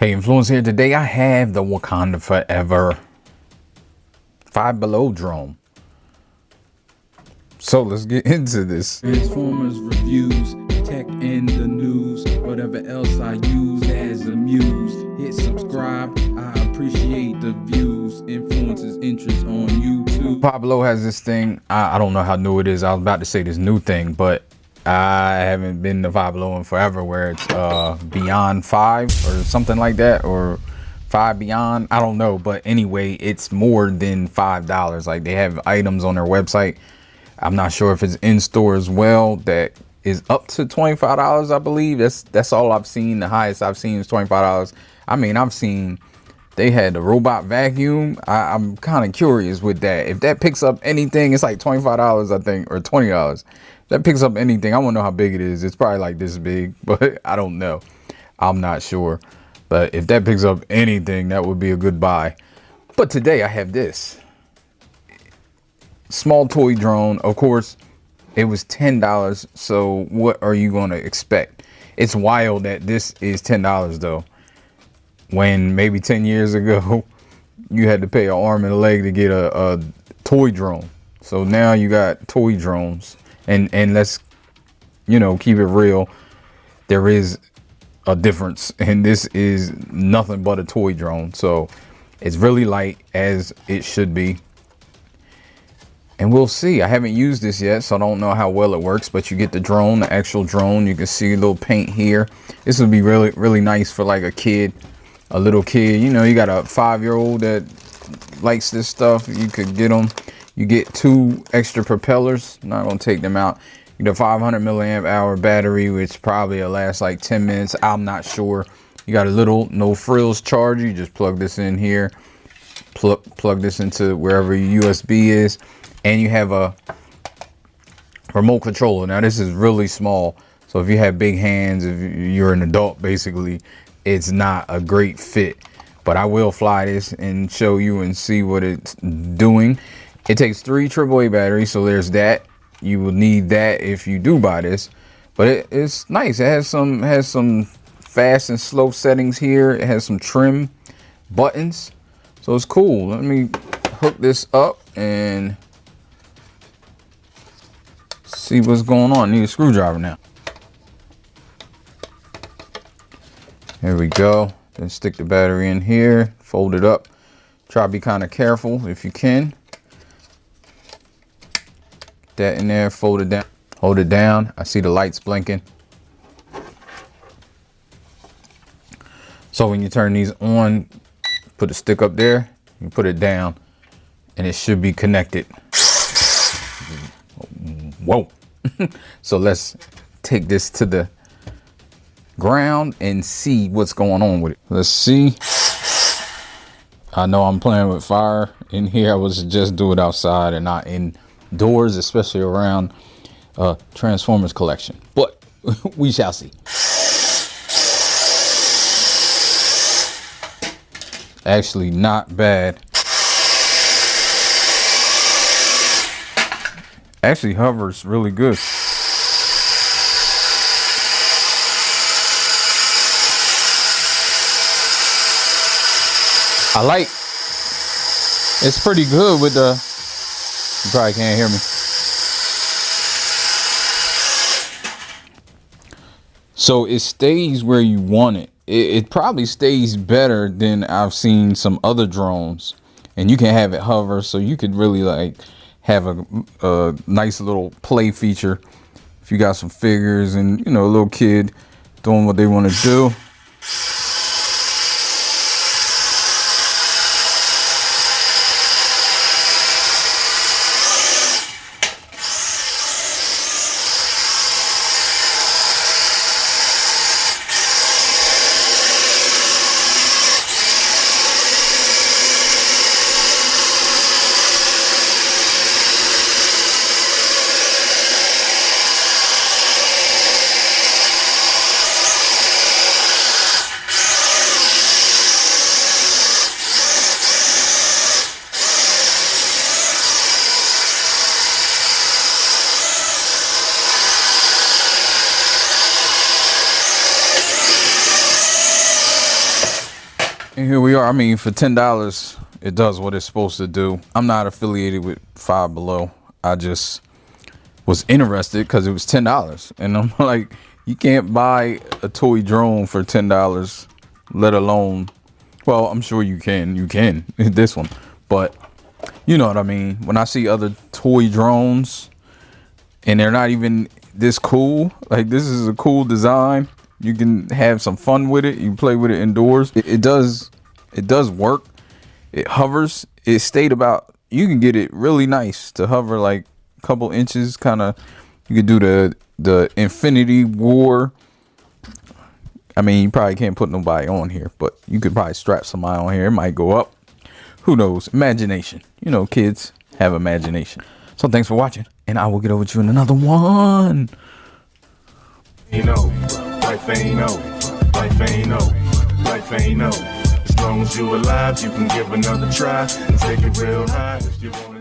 Hey Influence here. Today I have the Wakanda Forever Five Below drone. So let's get into this. Transformers reviews, tech and the news, whatever else I use as a muse. Hit subscribe, I appreciate the views. Influences interest on YouTube. Five Below has this thing. I don't know how new it is. I was about to say this new thing, but I haven't been to Five Below in forever, where it's Beyond 5 or something like that, or 5 Beyond. I don't know, but anyway, it's more than $5. Like, they have items on their website. I'm not sure if it's in store as well. That is up to $25, I believe. That's all I've seen. The highest I've seen is $25. I mean, I've seen they had the robot vacuum. I'm kind of curious with that. If that picks up anything, it's like $25, I think, or $20. That picks up anything. I want to know how big it is. It's probably like this big, but I don't know. I'm not sure. But if that picks up anything, that would be a good buy. But today I have this small toy drone. Of course, it was $10. So what are you going to expect? It's wild that this is $10 though, when maybe 10 years ago you had to pay an arm and a leg to get a toy drone. So now you got toy drones, and let's, you know, keep it real. There is a difference, and this is nothing but a toy drone. So it's really light, as it should be. And we'll see. I haven't used this yet, so I don't know how well it works, but you get the drone, the actual drone. You can see a little paint here. This would be really, really nice for like a kid, a little kid. You know, you got a 5-year-old that likes this stuff. You could get them. You get 2 extra propellers. I'm not going to take them out. You get a 500 milliamp hour battery, which probably will last like 10 minutes. I'm not sure. You got a little no frills charger. You just plug this in here. Plug this into wherever your USB is. And you have a remote controller. Now this is really small, so if you have big hands, if you're an adult, basically it's not a great fit. But I will fly this and show you and see what it's doing. It takes 3 AAA batteries, so there's that. You will need that if you do buy this. But it's nice. It has some fast and slow settings here. It has some trim buttons, so it's cool. Let me hook this up and see what's going on. I need a screwdriver now. There we go. Then stick the battery in here, fold it up. Try to be kind of careful if you can. Get that in there, fold it down, hold it down. I see the lights blinking. So when you turn these on, put the stick up there, you put it down, and it should be connected. Whoa. So let's take this to the ground and see what's going on with it. Let's see. I know I'm playing with fire in here. I would suggest do it outside and not indoors, especially around Transformers collection. But we shall see. Actually, not bad. Actually hovers really good. I like, it's pretty good with the, you probably can't hear me. So it stays where you want it. It probably stays better than I've seen some other drones, and you can have it hover, so you could really like have a nice little play feature if you got some figures and, you know, a little kid doing what they want to do. And here we are. I mean, for $10, it does what it's supposed to do. I'm not affiliated with Five Below. I just was interested because it was $10. And I'm like, you can't buy a toy drone for $10, let alone, well, I'm sure you can, this one. But you know what I mean? When I see other toy drones and they're not even this cool, like this is a cool design. You can have some fun with it. You play with it indoors. It does work. It hovers. It stayed about, you can get it really nice to hover like a couple inches, kind of. You could do the Infinity War. I mean, you probably can't put nobody on here, but you could probably strap somebody on here. It might go up. Who knows? Imagination. You know, kids have imagination. So thanks for watching, and I will get over to you in another one. You know, life ain't no, life ain't no, life ain't no. As long as you alive, you can give another try and take it real high if you want.